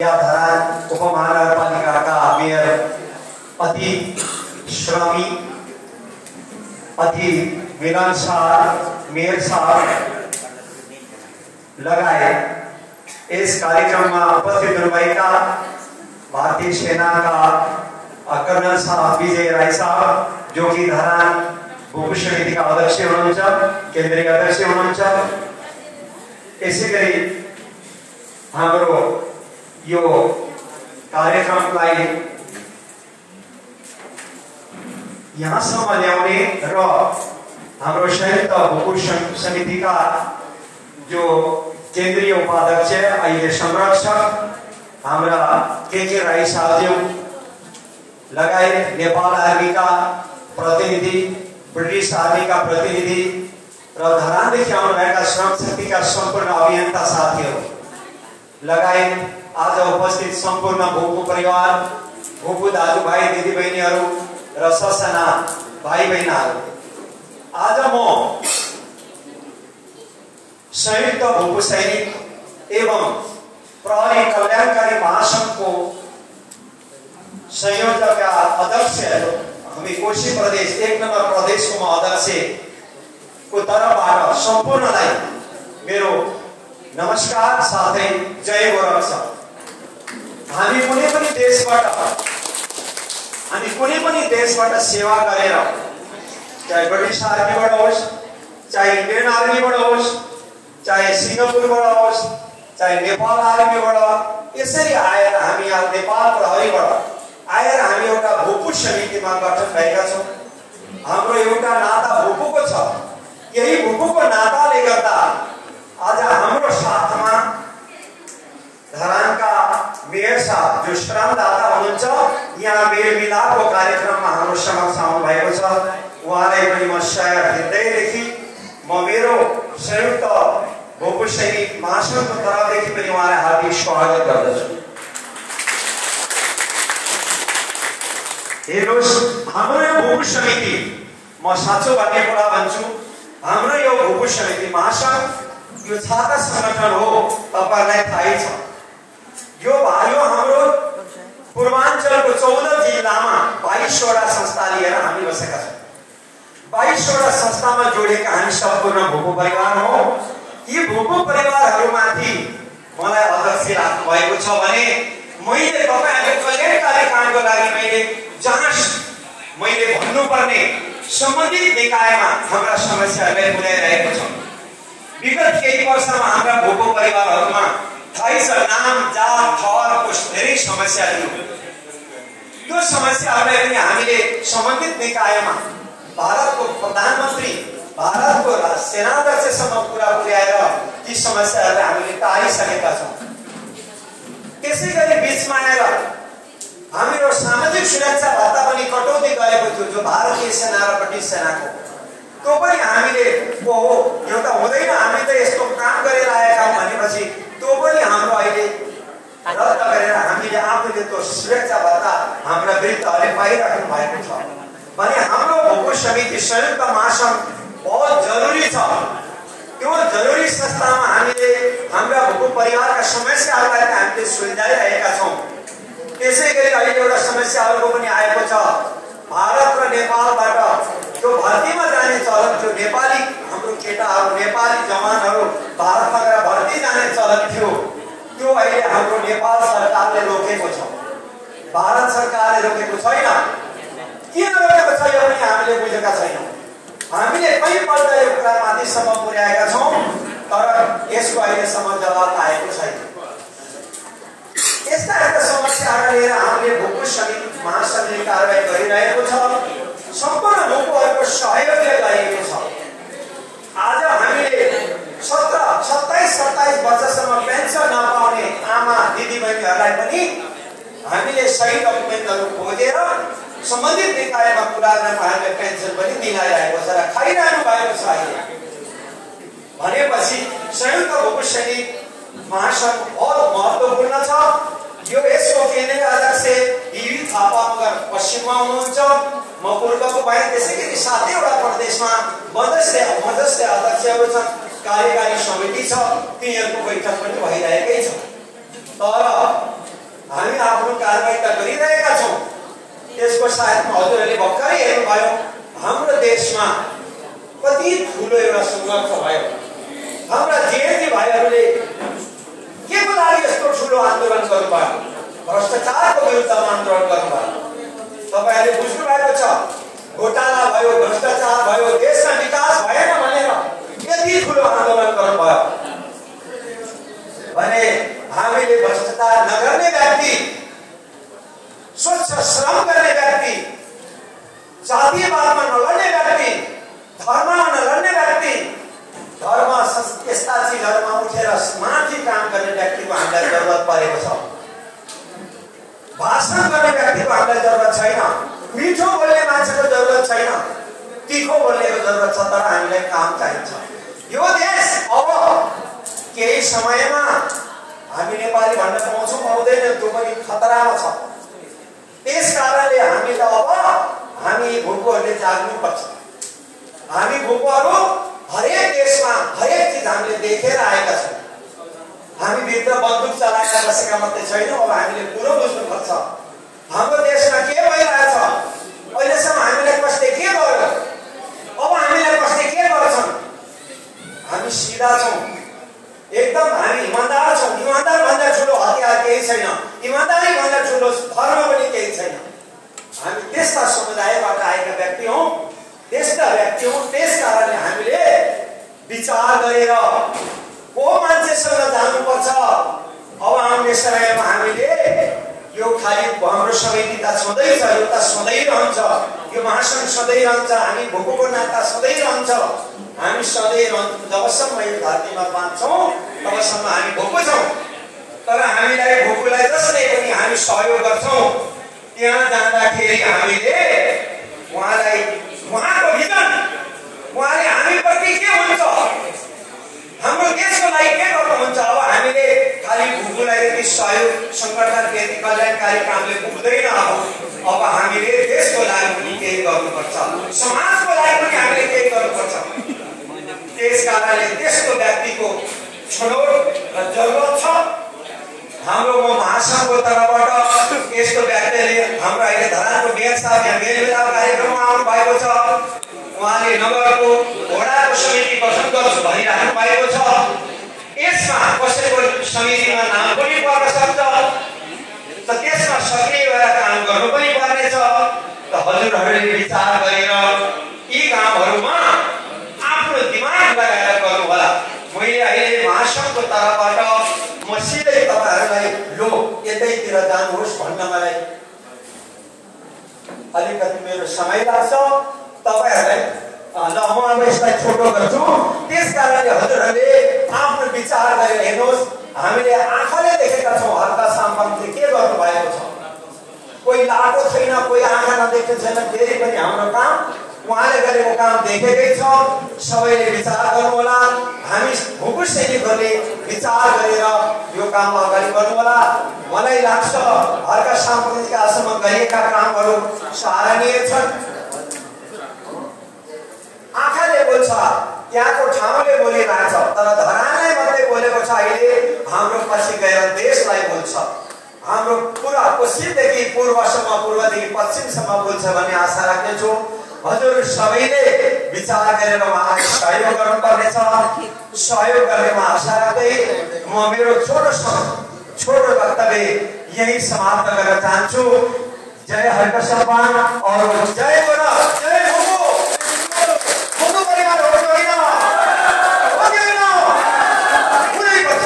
Dharan उपमहानगरपालिकाका mayor अति श्रमी अति मिलनसार मेयर साहब लगायत इस कार्यक्रम में उपस्थित हुनुभएका भारतीय सेना का कर्नल साहब विजय राय साहब जो कि धरान भूपू समिति का अध्यक्ष हुनुहुन्छ केन्द्रीय अध्यक्ष हुनुहुन्छ। यसैगरी हाम्रो यो कार्यक्रमलाई यहाँसम्म ल्याउने र हाम्रो संयुक्त भूपू समिति का जो केन्द्रीय उपाध्यक्ष अहिले संरक्षक हाम्रा के राई साहबज्यू लगायत नेपाल आर्मी का प्रतिनिधि ब्रिटिश आर्मी का प्रतिनिधि र धरानदेखि आउनुभएका श्रम शक्तिका सम्पूर्ण अभियन्ता साथीहरू लगायत आज उपस्थित संपूर्ण भूपू परिवार भूपू दाजुभाइ दिदीबहिनीहरू र ससाना भाइ बहिनीहरू, आज म संयुक्त भूपू सैनिक एवं प्रहरी कल्याणकारी महासंघको संयोजक अध्यक्ष हामी कोशी प्रदेश 1 नम्बर प्रदेशको म अध्यक्ष को तर्फबाट सम्पूर्णलाई मेरो नमस्कार साथै जय गोरख छ। हामी कुनै पनि देशबाट सेवा गरेर चाहे ब्रिटिश आर्मीबाट होस् चाहे इन्डियन आर्मीबाट होस् चाहे सिंगापुरबाट होस् चाहे नेपाल आर्मीबाट यसरी आएर हामी यहाँ नेपाल प्रहरीबाट आएर हामी एउटा भूपू समितिमा गठन भएका छौँ। हाम्रो एउटा नाता भूपूको छ। यही भूपूको नाताले गर्दा आज हाम्रो साथमा धरानका मेयर साहब जो श्रमदाता हुनुहुन्छ यहाँ मेल मिलापको कार्यक्रममा हाम्रो समक्ष आउनु भएको छ। उहाँलाई पनि म हृदयदेखि म मेरो संयुक्त भूपू सैनिक महासंघको तर्फदेखि पनि उहाँलाई हार्दिक स्वागत गर्दछु। हेर्नुहोस्, हाम्रो यो भूपू समिति म साँचो भन्ने कुरा भन्छु, हाम्रो यो भूपू समिति महासंघ यो छाता संगठन हो। तपाईहरुलाई थाहै छ यो हाम्रो पूर्वाञ्चलको 14 जिल्लामा 22 वटा संस्था लिएर हामी बसेका छौँ। 22 वटा संस्थामा जोडिएका हामी सम्पूर्ण भूपू परिवार हो। यी भूपू परिवारहरूमाथि मलाई अध्यक्ष राख्नु भएको छ भने मैले तपाईहरुको कल्याणकारी कामको लागि मैले भन्नुपर्ने सम्बन्धित निकायमा हाम्रा समस्याहरूलाई पुर्याइरहेको छ। विगत केही वर्षमा हाम्रा भूपू परिवारहरूमा थाहै छ नाम जात थर पुष्ट धेरै समस्या थियो। त्यो समस्याहरूलाई पनि हामीले सम्बन्धित निकायमा भारतको प्रधानमन्त्री भारतको सेनाध्यक्षसम्म पुर्याएर ती समस्याहरूलाई हामीले टारिसकेका छौँ। त्यसैगरी बीचमा आएर हाम्रो सामाजिक सुरक्षा भत्ता पनि कटौती गरेको थियो जो भारतीय सेना र ब्रिटिश सेनाको, त्यो पनि हामीले हो एउटा हुँदैन हामी त यस्तो काम गरेर आएका हौँ भनेपछि त्यो पनि हाम्रो अहिले रद्द गरेर हामीले आफूले त्यो सुरक्षा भत्ता हाम्रा वृद्धहरूले पाइराख्नु भएको छ भने हाम्रो भूपू समिति संयुक्त महासंघ बहुत जरुरी छ। त्यो जरुरी संस्थामा हामीले हाम्रा भूपू परिवारका समस्याहरूलाई हामीले सुल्झाइरहेका छौँ। त्यसैगरी अहिले एउटा समस्याहरूको पनि आएको छ। भारत र नेपालबाट जो भर्तीमा जाने चलन थियो, नेपाली हाम्रो केटाहरू नेपाली जवानहरू भारतमा गएर भर्ती जाने चलन थियो, त्यो अहिले हाम्रो नेपाल सरकारले रोकेको छ। भारत सरकारले रोकेको छैन। किन रोकेको छ यो पनि हामीले बुझेका छैनौँ। हामीले कहिलेपल्ट यो कुरा माथिसम्म पुर्याएका छौँ तर यसको अहिलेसम्म जवाब आएको छैन। यस्ता समस्याहरू लिएर हामीले भूपू समिति महासंघले कारबाही गरिरहेको छ। सम्पूर्ण भूपूहरूको सहयोगले गरिएको छ। आज हामीले 27 वर्षसम्म पेन्सन नपाउने आमा दिदीबहिनीहरूलाई पनि हामीले सही डकुमेन्टहरू खोजेर सम्बन्धित निकायमा पुर्याएर हामीले पेन्सन पनि दिलाइरहेको छ र खाइरहनु भएको छ। अहिले भनेपछि संयुक्त भूपू सैनिक महासंघ बहुत महत्त्वपूर्ण छ। यो यसको केन्द्रीय अध्यक्ष डीवी थापा मगर पश्चिममा हुनुहुन्छ, म पूर्वको भए त्यसैगरी 7 वटा प्रदेशमा मधेसले अध्यक्षहरू छन्, कार्यकारी समिति छ, तिनीहरूको बैठक पनि भइरहेकै छ। तर कारबाही त गरिरहेका छौँ। त्यसको साथमा हजुरहरूले भर्खरै हेर्नुभयो हाम्रो देशमा कति ठुलो एउटा सङ्घर्ष भयो। हाम्रा जेएनजी भाइहरूले के को लागि यस्तो ठुलो आन्दोलन गर्नुभयो? भ्रष्टाचारको विरुद्धमा आन्दोलन गर्नुभयो। तपाईँहरूले बुझ्नु भएको छ, घोटाला भयो, भ्रष्टाचार भयो, देशमा विकास भएन भनेर यति ठुलो आन्दोलन गर्नुभयो भने हामीले भ्रष्टाचार नगर्ने व्यक्ति, स्वच्छ श्रम गर्ने व्यक्ति, जातीयवादमा नलड्ने व्यक्ति, धर्ममा नलड्ने व्यक्ति, धर्म यस्ता चिजहरूमा उठेर माथि काम गर्ने व्यक्तिको हामीलाई जरुरत परेको छ। भाषण गर्ने व्यक्तिको हामीलाई जरुरत छैन। मिठो बोल्ने मान्छेको जरुरत छैन। तीखो बोल्नेको जरुरत छ, तर हामीलाई काम चाहिन्छ। यो देश अब केही समयमा हामी नेपाली भन्न पाउँछौँ पाउँदैन त्यो पनि खतरामा छ। त्यस कारणले हामी त अब हामी भूकोहरूले जाग्नुपर्छ। हामी भूकोहरू हरेक देशमा हरेक चिज हामीले देखेर आएका छौँ। हामी भित्र बन्दुक चलाएर बसेका मात्रै छैनौँ। अब हामीले कुरो बुझ्नुपर्छ हाम्रो देशमा के भइरहेछ, अहिलेसम्म हामीलाई कसले के गर्यो, अब हामीलाई कसले के गर्छन्। हामी सिधा छौँ, एकदम हामी इमान्दार छौँ। इमान्दार भन्दा ठुलो हतियार केही छैन, इमान्दारी भन्दा ठुलो धर्म पनि केही छैन। हामी त्यस्ता समुदायबाट आएका व्यक्ति हौँ, त्यस्ता व्यक्ति हौँ। त्यस कारणले हामीले विचार गरेर को मान्छेसँग जानुपर्छ। अब आउने समयमा हामीले यो खालि हाम्रो समिति त छँदैछ, यो त सधैँ रहन्छ, यो महासङ्घ सधैँ रहन्छ, हामी भूकोको नाता सधैँ रहन्छ। हामी सधैँ रहन्छौँ जबसम्म यो धरतीमा बाँच्छौँ तबसम्म हामी भूको छौँ। तर हामीलाई भूकोलाई जसले पनि हामी सहयोग गर्छौँ, त्यहाँ जाँदाखेरि हामीले उहाँलाई उहाँको भिजन, उहाँले हामीप्रति के हुन्छ, हाम्रो देशको लागि के गर्नुहुन्छ। अब हामीले खालि भूकोलाई यति सहयोग सङ्गठन व्यक्ति कल्याणकारी कामले पुग्दैन। अब हामीले देशको लागि पनि केही गर्नुपर्छ, समाजको लागि पनि हामीले केही गर्नुपर्छ। त्यस कारणले त्यस्तो व्यक्तिको छनौट र जरुरत छ। हाम्रो महासङ्घको तर्फबाट यस्तो व्यक्तिले हाम्रो अहिले धरानको मेयर साहब यहाँ मेलमिलाप कार्यक्रममा आउनु भएको छ। उहाँले नगरको वडाको समिति गठन गर्छु भनिराख्नु भएको छ। यसमा कसैको समितिमा नाम पनि पर्न सक्छ, त त्यसमा सक्रिय भएर काम गर्नु पनि पर्नेछ। त हजुरहरूले विचार गरेर यी कामहरूमा आफ्नो दिमाग लगाएर गर्नु होला। मैले अहिले महासङ्घको तर्फबाट म सिधै तपाईँहरूलाई लो यतैतिर जानुहोस् भन्न मलाई अलिकति मेरो समय लाग्छ। तपाईँहरूलाई ल म अब यसलाई छोटो गर्छु। त्यस कारणले हजुरहरूले आफ्नो विचार गरेर हेर्नुहोस्। हामीले आँखाले देखेका छौँ हल्का सामपन्थी के गर्नु भएको छ। कोही लाटो छैन, कोही आँखा नदेखेको छैन, फेरि पनि हाम्रो काम उहाँले गरेको काम देखेकै छ। सबैले विचार गर्नु होला। हामी भूको सैनिकहरूले विचार गरेर यो काम अगाडि बढ्नु होला। मलाई लाग्छ हल्का सामपन्थीका आश्रममा गरिएका कामहरू सराहनीय छन्। आँखाले बोल्छ, त्यहाँको ठाउँले बोलिरहेछ, तर धरानलाई मात्रै बोलेको छ। अहिले हाम्रो पछि गएर देशलाई बोल्छ। हाम्रो पुरा पश्चिमदेखि पूर्वसम्म, पूर्वदेखि पश्चिमसम्म बोल्छ भन्ने आशा राख्नेछु। हजुर सबैले विचार गरेर उहाँलाई सहयोग गर्नुपर्नेछ। सहयोग गर्ने म आशा राख्दै म मेरो छोटो वक्तव्य यही समाप्त गर्न चाहन्छु। जय हर्क सम्मान और जय गोरा, जय भूको। भूको परिवार हो होइन, पुरै पर्छ।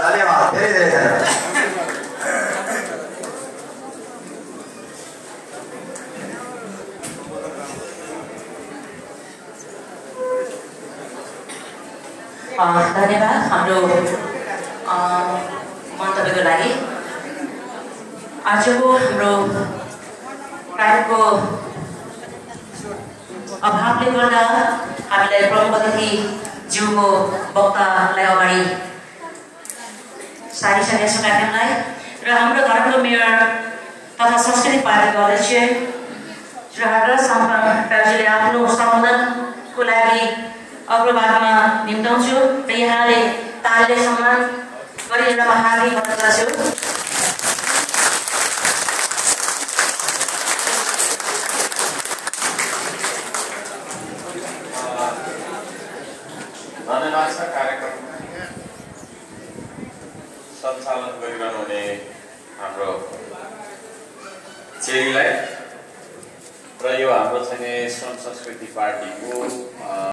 धन्यवाद, धेरै धेरै धन्यवाद। धन्यवाद हाम्रो मन्तव्यको लागि। आजको हाम्रो कार्यक्रमको अभावले गर्दा हामीलाई प्रमुख अतिथिज्यूको वक्तालाई अगाडि सारिसकेका छौँ कार्यक्रमलाई। र हाम्रो धरानको मेयर तथा संस्कृति पार्टीका अध्यक्ष श्री हरराज साम्पाङ दाजुले आफ्नो सम्बोधनको लागि अग्रभागमा निम्ताउँछु र यहाँले तालले सम्मान गरिदिनमा हार्दिक अनुरोध गर्छु। कार्यक्रम सञ्चालन गरिरहनु हुने हाम्रो चेलीलाई र यो हाम्रो चाहिँ श्रम संस्कृति पार्टीको